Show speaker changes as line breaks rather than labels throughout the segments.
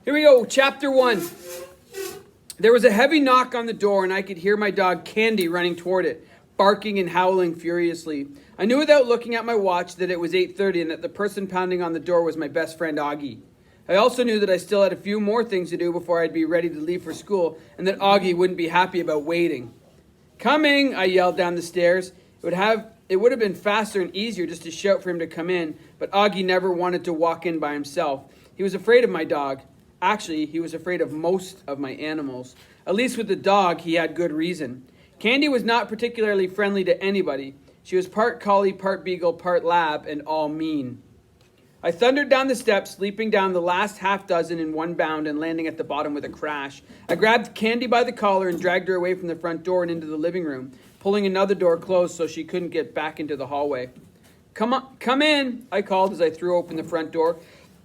Here we go, chapter 1. There was a heavy knock on the door, and I could hear my dog Candy running toward it, barking and howling furiously. I knew without looking at my watch that it was 8:30 and that the person pounding on the door was my best friend Augie. I also knew that I still had a few more things to do before I'd be ready to leave for school, and that Augie wouldn't be happy about waiting. "Coming!" I yelled down the stairs. It would have been faster and easier just to shout for him to come in, but Augie never wanted to walk in by himself. He was afraid of my dog. Actually, he was afraid of most of my animals. At least with the dog, he had good reason. Candy was not particularly friendly to anybody. She was part collie, part beagle, part lab, and all mean. I thundered down the steps, leaping down the last half dozen in one bound and landing at the bottom with a crash. I grabbed Candy by the collar and dragged her away from the front door and into the living room, pulling another door closed so she couldn't get back into the hallway. Come in, I called as I threw open the front door.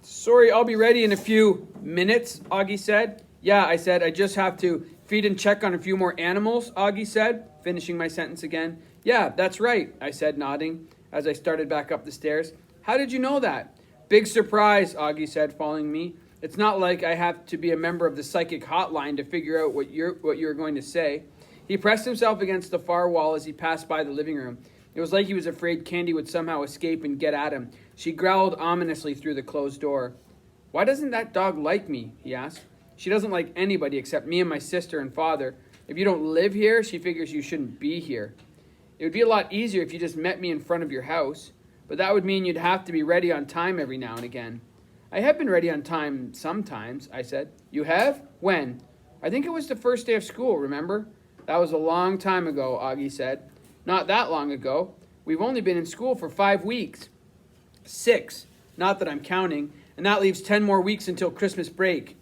"Sorry, I'll be ready in a few minutes," Augie said. "Yeah," I said, "I just have to feed and check on a few more animals," Augie said, finishing my sentence again. "Yeah, that's right," I said, nodding, as I started back up the stairs. "How did you know that?" "Big surprise," Augie said, following me. "It's not like I have to be a member of the psychic hotline to figure out what you're going to say." He pressed himself against the far wall as he passed by the living room. It was like he was afraid Candy would somehow escape and get at him. She growled ominously through the closed door. "Why doesn't that dog like me?" he asked. "She doesn't like anybody except me and my sister and father. If you don't live here, she figures you shouldn't be here. It would be a lot easier if you just met me in front of your house, but that would mean you'd have to be ready on time every now and again." "I have been ready on time sometimes," I said. "You have? When?" "I think it was the first day of school, remember?" "That was a long time ago," Augie said. "Not that long ago. We've only been in school for 5 weeks. 6, not that I'm counting, and that leaves 10 more weeks until Christmas break."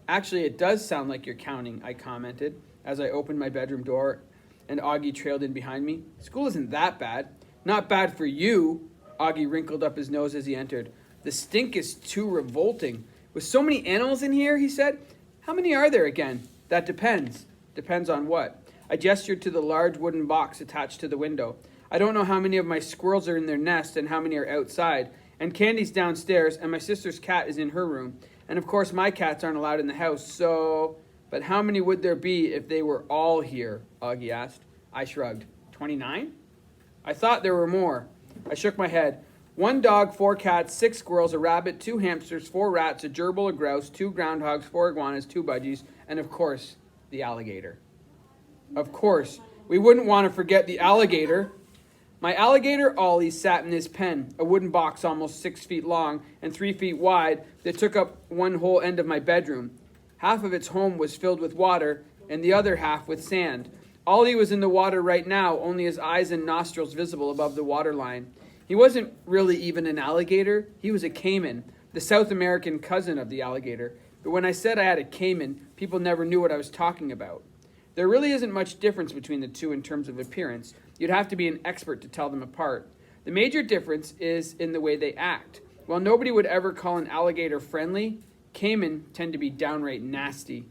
"Actually, it does sound like you're counting," I commented, as I opened my bedroom door and Augie trailed in behind me. "School isn't that bad." "Not bad for you." Augie wrinkled up his nose as he entered. "The stink is too revolting. With so many animals in here," he said. "How many are there again?" "That depends." "Depends on what?" I gestured to the large wooden box attached to the window. "I don't know how many of my squirrels are in their nest and how many are outside. And Candy's downstairs, and my sister's cat is in her room. And of course my cats aren't allowed in the house, so... But how many would there be if they were all here?" Augie asked. I shrugged. 29? "I thought there were more." I shook my head. 1 dog, 4 cats, 6 squirrels, a rabbit, 2 hamsters, 4 rats, a gerbil, a grouse, 2 groundhogs, 4 iguanas, 2 budgies, and of course, the alligator. Of course, we wouldn't want to forget the alligator. My alligator Ollie sat in his pen, a wooden box almost 6 feet long and 3 feet wide that took up one whole end of my bedroom. Half of its home was filled with water and the other half with sand. Ollie was in the water right now, only his eyes and nostrils visible above the waterline. He wasn't really even an alligator. He was a caiman, the South American cousin of the alligator. But when I said I had a caiman, people never knew what I was talking about. There really isn't much difference between the two in terms of appearance. You'd have to be an expert to tell them apart. The major difference is in the way they act. While nobody would ever call an alligator friendly, caiman tend to be downright nasty.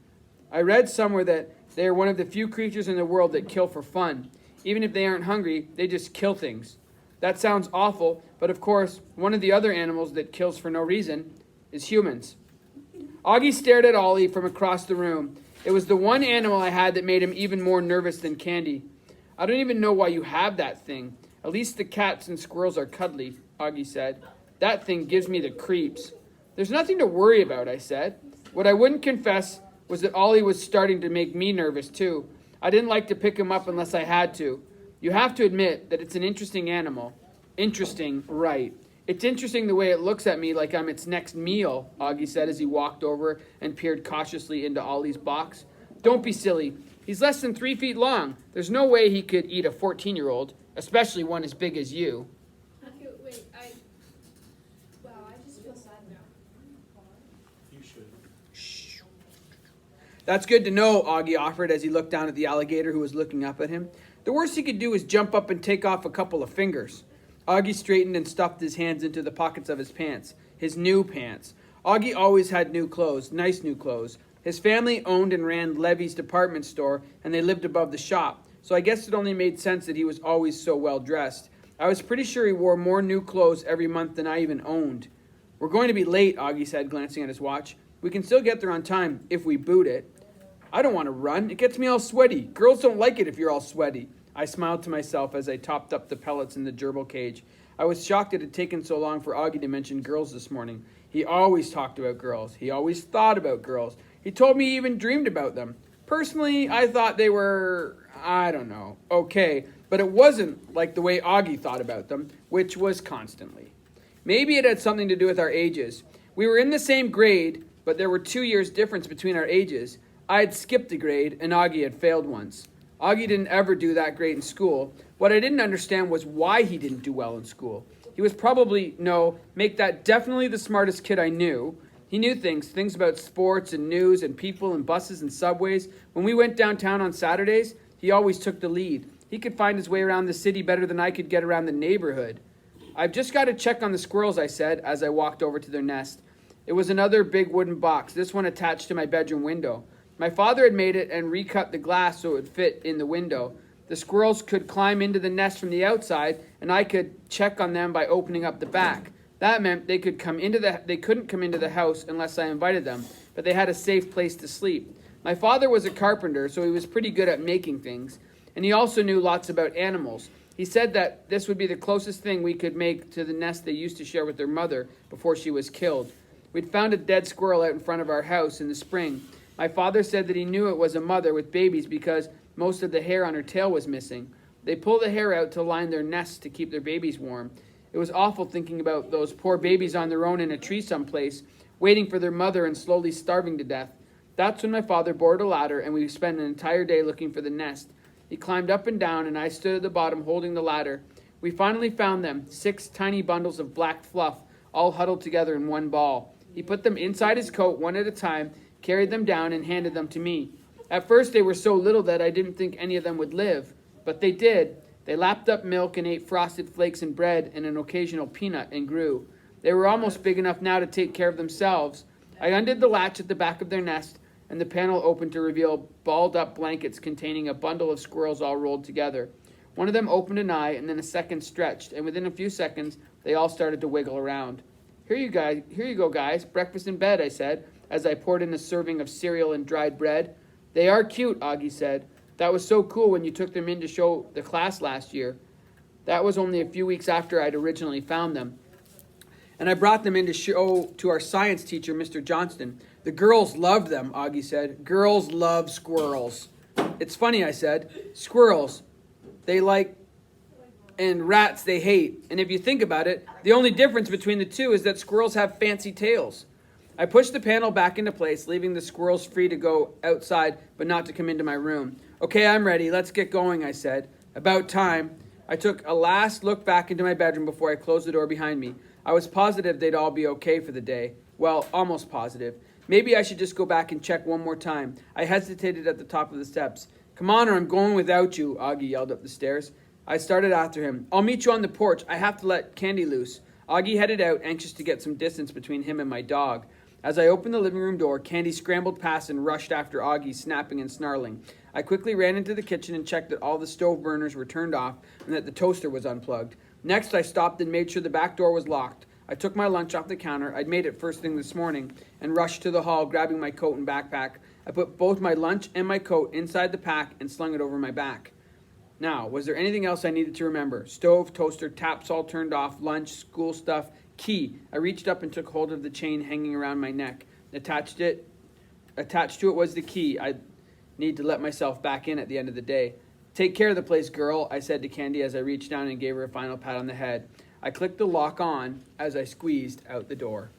I read somewhere that they are one of the few creatures in the world that kill for fun. Even if they aren't hungry, they just kill things. That sounds awful, but of course, one of the other animals that kills for no reason is humans. Augie stared at Ollie from across the room. It was the one animal I had that made him even more nervous than Candy. "I don't even know why you have that thing. At least the cats and squirrels are cuddly," Augie said. "That thing gives me the creeps." "There's nothing to worry about," I said. What I wouldn't confess was that Ollie was starting to make me nervous too. I didn't like to pick him up unless I had to. You have to admit that it's an interesting animal. Interesting, right. "It's interesting the way it looks at me like I'm its next meal," Augie said as he walked over and peered cautiously into Ollie's box. "Don't be silly. He's less than 3 feet long. There's no way he could eat a 14-year-old, especially one as big as you."
Wait, wow, I just feel sad now.
You should.
Shh. "That's good to know," Augie offered as he looked down at the alligator who was looking up at him. "The worst he could do is jump up and take off a couple of fingers." Augie straightened and stuffed his hands into the pockets of his pants, his new pants. Augie always had new clothes, nice new clothes. His family owned and ran Levy's department store, and they lived above the shop, so I guess it only made sense that he was always so well dressed. I was pretty sure he wore more new clothes every month than I even owned. We're going to be late, Augie said, glancing at his watch. We can still get there on time if we boot it. I don't want to run. It gets me all sweaty. Girls don't like it if you're all sweaty. I smiled to myself as I topped up the pellets in the gerbil cage. I was shocked it had taken so long for Augie to mention girls this morning. He always talked about girls. He always thought about girls. He told me he even dreamed about them. Personally, I thought they were, I don't know, okay, but it wasn't like the way Augie thought about them, which was constantly. Maybe it had something to do with our ages. We were in the same grade, but there were 2 years difference between our ages. I had skipped a grade, and Augie had failed once. Augie didn't ever do that great in school. What I didn't understand was why he didn't do well in school. He was probably, make that definitely the smartest kid I knew. He knew things about sports and news and people and buses and subways. When we went downtown on Saturdays, he always took the lead. He could find his way around the city better than I could get around the neighborhood. I've just got to check on the squirrels, I said, as I walked over to their nest. It was another big wooden box, this one attached to my bedroom window. My father had made it and recut the glass so it would fit in the window. The squirrels could climb into the nest from the outside, and I could check on them by opening up the back. That meant they couldn't come into the house unless I invited them, but they had a safe place to sleep. My father was a carpenter, so he was pretty good at making things, and he also knew lots about animals. He said that this would be the closest thing we could make to the nest they used to share with their mother before she was killed. We'd found a dead squirrel out in front of our house in the spring. My father said that he knew it was a mother with babies because most of the hair on her tail was missing. They pull the hair out to line their nests to keep their babies warm. It was awful thinking about those poor babies on their own in a tree someplace, waiting for their mother and slowly starving to death. That's when my father boarded a ladder and we spent an entire day looking for the nest. He climbed up and down and I stood at the bottom holding the ladder. We finally found them, 6 tiny bundles of black fluff, all huddled together in one ball. He put them inside his coat one at a time, carried them down, and handed them to me. At first they were so little that I didn't think any of them would live, but they did. They lapped up milk and ate frosted flakes and bread and an occasional peanut and grew. They were almost big enough now to take care of themselves. I undid the latch at the back of their nest, and the panel opened to reveal balled-up blankets containing a bundle of squirrels all rolled together. One of them opened an eye, and then a second stretched, and within a few seconds, they all started to wiggle around. Here you go, guys. Breakfast in bed, I said, as I poured in a serving of cereal and dried bread. They are cute, Augie said. That was so cool when you took them in to show the class last year. That was only a few weeks after I'd originally found them. And I brought them in to show to our science teacher, Mr. Johnston. The girls loved them, Augie said. Girls love squirrels. It's funny, I said. Squirrels, they like, and rats they hate. And if you think about it, the only difference between the two is that squirrels have fancy tails. I pushed the panel back into place, leaving the squirrels free to go outside, but not to come into my room. Okay, I'm ready. Let's get going, I said. About time. I took a last look back into my bedroom before I closed the door behind me. I was positive they'd all be okay for the day. Well, almost positive. Maybe I should just go back and check one more time. I hesitated at the top of the steps. Come on or I'm going without you, Augie yelled up the stairs. I started after him. I'll meet you on the porch. I have to let Candy loose. Augie headed out, anxious to get some distance between him and my dog. As I opened the living room door, Candy scrambled past and rushed after Augie, snapping and snarling. I quickly ran into the kitchen and checked that all the stove burners were turned off and that the toaster was unplugged. Next, I stopped and made sure the back door was locked. I took my lunch off the counter, I'd made it first thing this morning, and rushed to the hall, grabbing my coat and backpack. I put both my lunch and my coat inside the pack and slung it over my back. Now, was there anything else I needed to remember? Stove, toaster, taps all turned off, lunch, school stuff, key. I reached up and took hold of the chain hanging around my neck. Attached to it was the key. I need to let myself back in at the end of the day. Take care of the place, girl, I said to Candy as I reached down and gave her a final pat on the head. I clicked the lock on as I squeezed out the door.